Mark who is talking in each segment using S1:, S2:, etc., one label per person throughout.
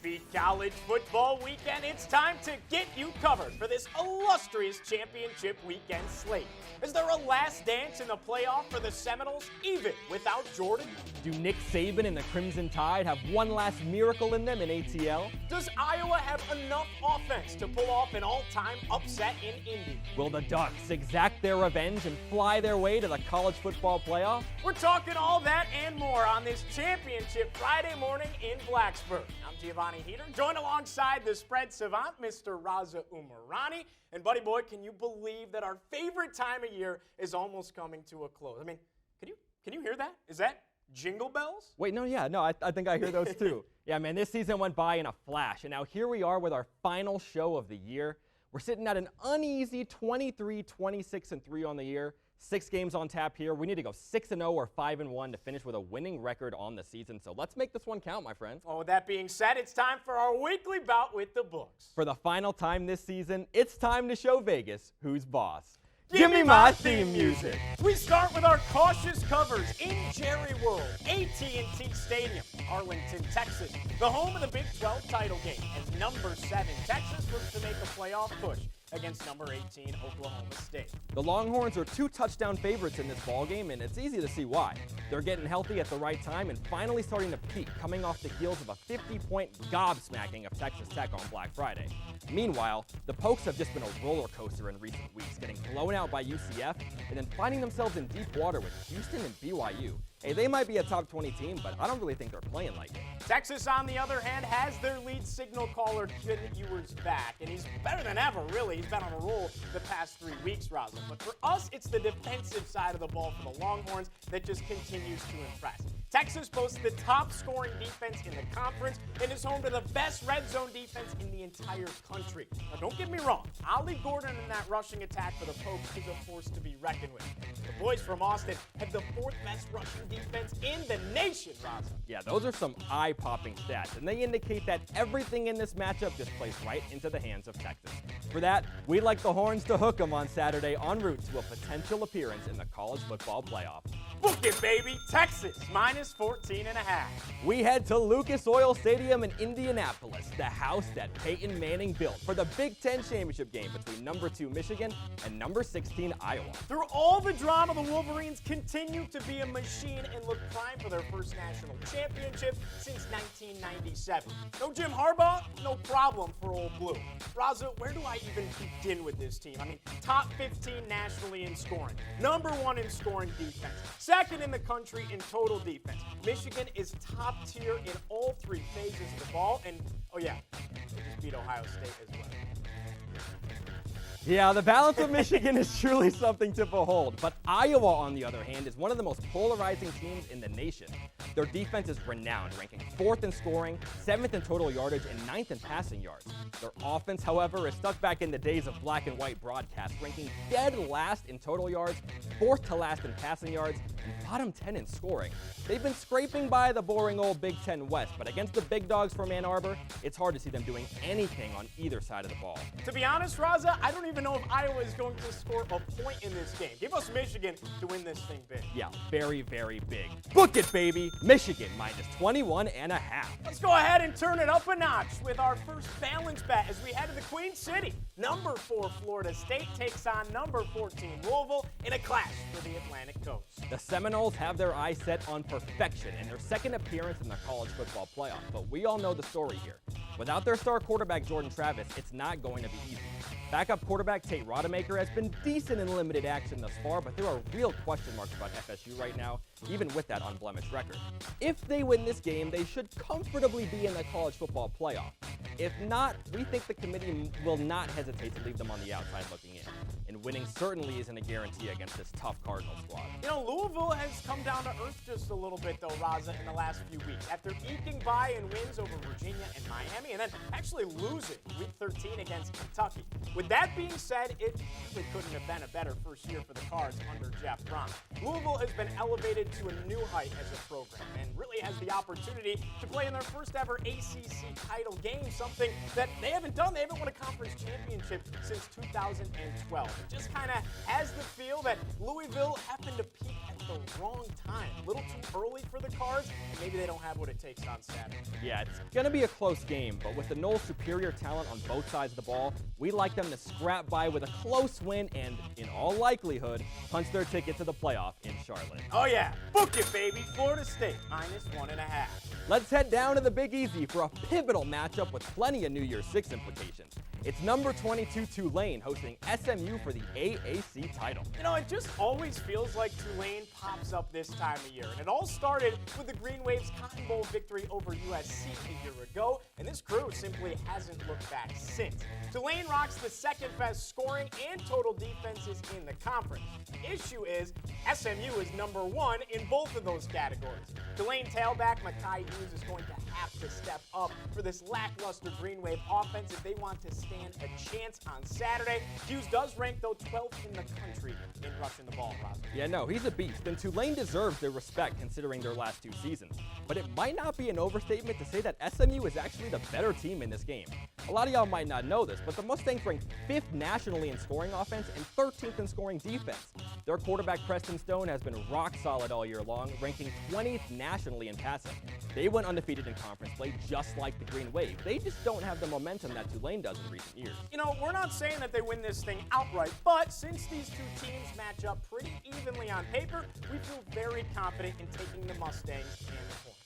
S1: Happy college football weekend. It's time to get you covered for this illustrious championship weekend slate. Is there a last dance in the playoff for the Seminoles, even without Jordan?
S2: Do Nick Saban and the Crimson Tide have one last miracle in them in ATL?
S1: Does Iowa have enough offense to pull off an all-time upset in Indy?
S2: Will the Ducks exact their revenge and fly their way to the college football playoff?
S1: We're talking all that and more on this championship Friday morning in Blacksburg. I'm Giovanni, joined alongside the spread savant, Mr. Raza Umerani. And buddy boy, can you believe that our favorite time of year is almost coming to a close? I mean, can you hear that? Is that jingle bells?
S2: Wait, I think I hear those too. Yeah, man, this season went by in a flash, and now here we are with our final show of the year. We're sitting at an uneasy 23, 26, and 3 on the year. 6 games on tap here. We need to go 6-0 or 5-1 to finish with a winning record on the season. So let's make this one count, my friends.
S1: Oh, with that being said, it's time for our weekly bout with the books.
S2: For the final time this season, it's time to show Vegas who's boss. Give me my theme music.
S1: We start with our cautious covers in Jerry World, AT&T Stadium, Arlington, Texas, the home of the Big 12 title game, as number 7 Texas looks to make a playoff push against number 18 Oklahoma State.
S2: The Longhorns are 2 touchdown favorites in this ballgame, and it's easy to see why. They're getting healthy at the right time and finally starting to peak, coming off the heels of a 50-point gobsmacking of Texas Tech on Black Friday. Meanwhile, the Pokes have just been a roller coaster in recent weeks, getting blown out by UCF and then finding themselves in deep water with Houston and BYU. Hey, they might be a top 20 team, but I don't really think they're playing like it.
S1: Texas, on the other hand, has their lead signal caller, Jim Ewers, back, and he's better than ever, really. He's been on a roll the past 3 weeks, Raza. But for us, it's the defensive side of the ball for the Longhorns that just continues to impress. Texas boasts the top scoring defense in the conference and is home to the best red zone defense in the entire country. Now, don't get me wrong, Ollie Gordon in that rushing attack for the Pokes is a force to be reckoned with. The boys from Austin have the 4th best rushing defense in the nation, Raza.
S2: Yeah, those are some eye-popping stats, and they indicate that everything in this matchup just plays right into the hands of Texas. For that, we'd like the Horns to hook 'em on Saturday en route to a potential appearance in the college football playoff.
S1: Book it, baby. Texas, minus 14.5.
S2: We head to Lucas Oil Stadium in Indianapolis, the house that Peyton Manning built for the Big Ten championship game between number 2 Michigan and number 16 Iowa.
S1: Through all the drama, the Wolverines continue to be a machine and look prime for their first national championship since 1997. No Jim Harbaugh, no problem for Old Blue. Raza, where do I even begin with this team? I mean, top 15 nationally in scoring, number 1 in scoring defense, 2nd in the country in total defense. Michigan is top tier in all 3 phases of the ball, and oh yeah, they just beat Ohio State as well.
S2: Yeah, the balance of Michigan is truly something to behold, but Iowa, on the other hand, is one of the most polarizing teams in the nation. Their defense is renowned, ranking 4th in scoring, 7th in total yardage, and 9th in passing yards. Their offense, however, is stuck back in the days of black and white broadcast, ranking dead last in total yards, 4th to last in passing yards, and bottom 10 in scoring. They've been scraping by the boring old Big Ten West, but against the big dogs from Ann Arbor, it's hard to see them doing anything on either side of the ball.
S1: To be honest, Raza, I don't even know if Iowa is going to score a point in this game. Give us Michigan to win this thing big.
S2: Yeah, very, very big. Book it, baby! Michigan minus 21.5.
S1: Let's go ahead and turn it up a notch with our first balance bet as we head to the Queen City. Number 4 Florida State takes on number 14 Louisville in a clash for the Atlantic Coast.
S2: The Seminoles have their eyes set on perfection in their 2nd appearance in the college football playoff, but we all know the story here. Without their star quarterback Jordan Travis, it's not going to be easy. Backup quarterback Tate Rodemaker has been decent in limited action thus far, but there are real question marks about FSU right now, even with that unblemished record. If they win this game, they should comfortably be in the college football playoff. If not, we think the committee will not hesitate to leave them on the outside looking in. And winning certainly isn't a guarantee against this tough Cardinal squad.
S1: You know, Louisville has come down to earth just a little bit, though, Raza, in the last few weeks. After eking by in wins over Virginia and Miami, and then actually losing Week 13 against Kentucky. With that being said, it really couldn't have been a better first year for the Cards under Jeff Brom. Louisville has been elevated to a new height as a program and really has the opportunity to play in their first ever ACC title game something that they haven't done. They haven't won a conference championship since 2012. It just kind of has the feel that Louisville happened to peak at the wrong time. A little too early for the Cards, and maybe they don't have what it takes on Saturday.
S2: Yeah, it's going to be a close game, but with the Noles' superior talent on both sides of the ball, we like them to scrap by with a close win and, in all likelihood, punch their ticket to the playoff in Charlotte.
S1: Oh yeah, book it, baby. Florida State -1.5.
S2: Let's head down to the Big Easy for a pivotal matchup with plenty of New Year's Six implications. It's number 22 Tulane hosting SMU for the AAC title.
S1: You know, it just always feels like Tulane pops up this time of year. And it all started with the Green Wave's Cotton Bowl victory over USC a year ago, and this crew simply hasn't looked back since. Tulane rocks the second best scoring and total defenses in the conference. The issue is SMU is number 1 in both of those categories. Tulane tailback Mekhi Hughes is going to have to step up for this lackluster Green Wave offense if they want to stand a chance on Saturday. Hughes does rank, though, 12th in the country in rushing the ball, Raza.
S2: Yeah, no, he's a beast, and Tulane deserves their respect considering their last 2 seasons. But it might not be an overstatement to say that SMU is actually the better team in this game. A lot of y'all might not know this, but the Mustangs rank 5th nationally in scoring offense and 13th in scoring defense. Their quarterback Preston Stone has been rock solid all year long, ranking 20th nationally in passing. They went undefeated in conference play just like the Green Wave. They just don't have the momentum that Tulane does in recent years.
S1: You know, we're not saying that they win this thing outright, but since these two teams match up pretty evenly on paper, we feel very confident in taking the Mustangs and the points.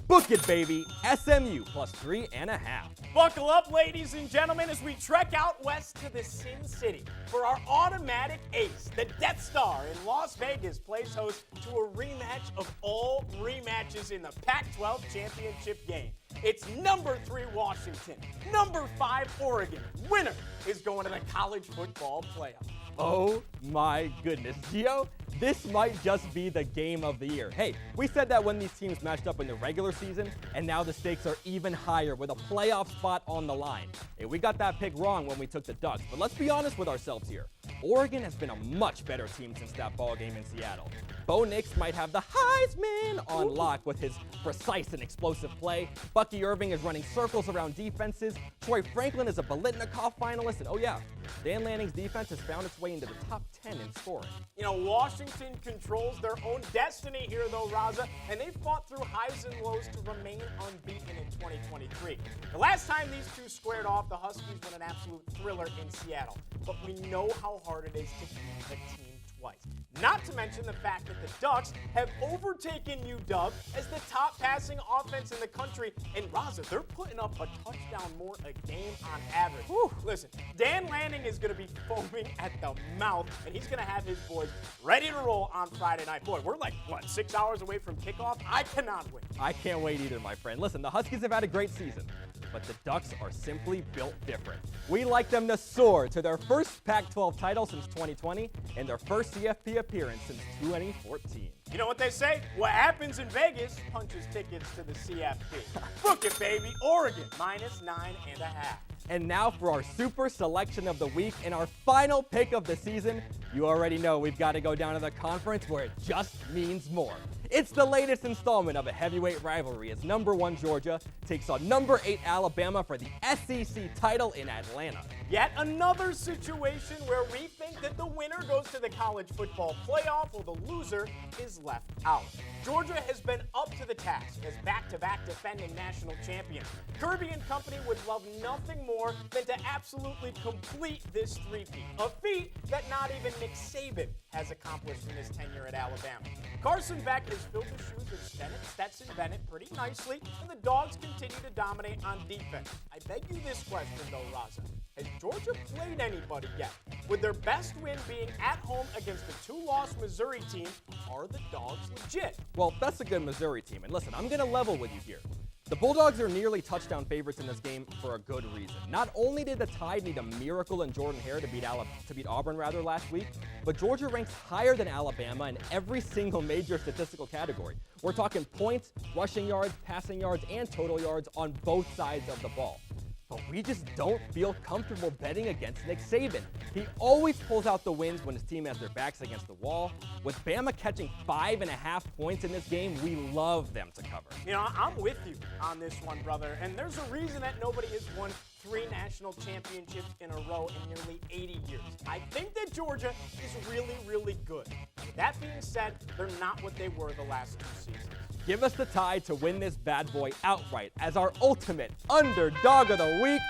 S2: Book it, baby. SMU +3.5.
S1: Buckle up, ladies and gentlemen, as we trek out west to the Sin City for our automatic ace. The Death Star in Las Vegas plays host to a rematch of all rematches in the Pac-12 championship game. It's number 3 Washington, number 5 Oregon. Winner is going to the college football playoff.
S2: Oh my goodness, Gio, this might just be the game of the year. Hey, we said that when these teams matched up in the regular season, and now the stakes are even higher with a playoff spot on the line. Hey, we got that pick wrong when we took the Ducks, but let's be honest with ourselves here. Oregon has been a much better team since that ball game in Seattle. Bo Nix might have the Heisman on lock with his precise and explosive play. Bucky Irving is running circles around defenses. Troy Franklin is a Biletnikoff finalist. And oh yeah, Dan Lanning's defense has found its way into the top 10 in scoring.
S1: You know, Washington controls their own destiny here, though, Raza, and they fought through highs and lows to remain unbeaten in 2023. The last time these two squared off, the Huskies won an absolute thriller in Seattle. But we know how hard it is to beat a team twice. Not to mention the fact that the Ducks have overtaken UW as the top passing offense in the country. And Raza, they're putting up a touchdown more a game on average. Whew. Listen, Dan Lanning is going to be foaming at the mouth, and he's going to have his boys ready to roll on Friday night. Boy, we're like, what, 6 hours away from kickoff? I cannot wait.
S2: I can't wait either, my friend. Listen, the Huskies have had a great season, but the Ducks are simply built different. We like them to soar to their first Pac-12 title since 2020 and their first CFP appearance since 2014.
S1: You know what they say? What happens in Vegas punches tickets to the CFP. Book it, baby. Oregon -9.5.
S2: And now for our super selection of the week and our final pick of the season. You already know we've got to go down to the conference where it just means more. It's the latest installment of a heavyweight rivalry as number 1 Georgia takes on number 8 Alabama for the SEC title in Atlanta.
S1: Yet another situation where we think that the winner goes to the college football playoff while the loser is left out. Georgia has been up to the task as back-to-back defending national champion. Kirby and company would love nothing more than to absolutely complete this three-peat, a feat that not even Nick Saban has accomplished in his tenure at Alabama. Carson Beck has filled the shoes of Stetson Bennett pretty nicely, and the Dogs continue to dominate on defense. I beg you this question, though, Raza. Has Georgia played anybody yet? With their best win being at home against the 2-loss Missouri team, are the Dogs legit?
S2: Well, that's a good Missouri team, and listen, I'm going to level with you here. The Bulldogs are nearly touchdown favorites in this game for a good reason. Not only did the Tide need a miracle in Jordan Hare to beat Auburn last week, but Georgia ranks higher than Alabama in every single major statistical category. We're talking points, rushing yards, passing yards, and total yards on both sides of the ball. but we just don't feel comfortable betting against Nick Saban. He always pulls out the wins when his team has their backs against the wall. With Bama catching 5.5 points in this game, we love them to cover.
S1: You know, I'm with you on this one, brother. And there's a reason that nobody has won 3 national championships in a row in nearly 80 years. I think that Georgia is really, really good. With that being said, they're not what they were the last 2 seasons.
S2: Give us the Tide to win this bad boy outright as our ultimate underdog of the week.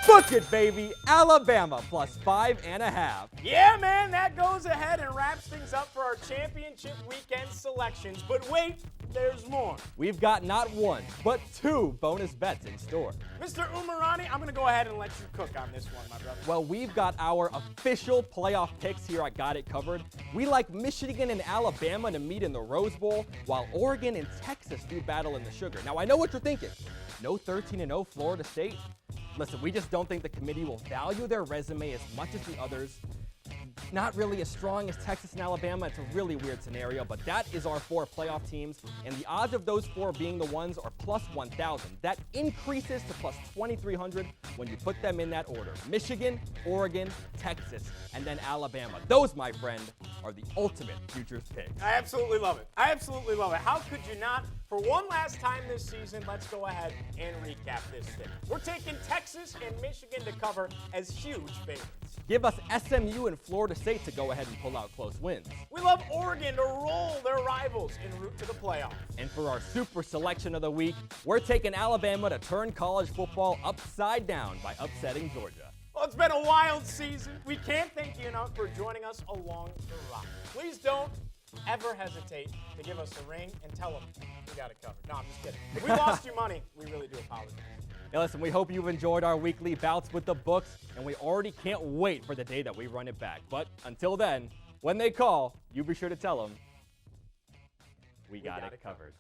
S2: Book it, baby. Alabama plus 5.5.
S1: Yeah, man, that goes ahead and wraps things up for our championship weekend selections. But wait, there's more.
S2: We've got not 1, but 2 bonus bets in store.
S1: Mr. Umerani, I'm going to go ahead and let you cook on this one, my brother.
S2: Well, we've got our official playoff picks here. I got it covered. We like Michigan and Alabama to meet in the Rose Bowl, while Oregon and Texas do battle in the Sugar. Now, I know what you're thinking. No 13-0 Florida State? Listen, we just don't think the committee will value their resume as much as the others. Not really as strong as Texas and Alabama. It's a really weird scenario, but that is our 4 playoff teams, and the odds of those 4 being the ones are plus 1,000. That increases to plus 2,300 when you put them in that order. Michigan, Oregon, Texas, and then Alabama. Those, my friend, are the ultimate futures picks.
S1: I absolutely love it. I absolutely love it. How could you not? For one last time this season, let's go ahead and recap this thing. We're taking Texas and Michigan to cover as huge favorites.
S2: Give us SMU and Florida State to go ahead and pull out close wins.
S1: We love Oregon to roll their rivals en route to the playoffs.
S2: And for our super selection of the week, we're taking Alabama to turn college football upside down by upsetting Georgia.
S1: Well, it's been a wild season. We can't thank you enough for joining us along the ride. Please don't ever hesitate to give us a ring and tell them we got it covered. No, I'm just kidding. If we lost you money, we really do apologize.
S2: Now listen, we hope you've enjoyed our weekly bouts with the books, and we already can't wait for the day that we run it back. But until then, when they call, you be sure to tell them we got it covered.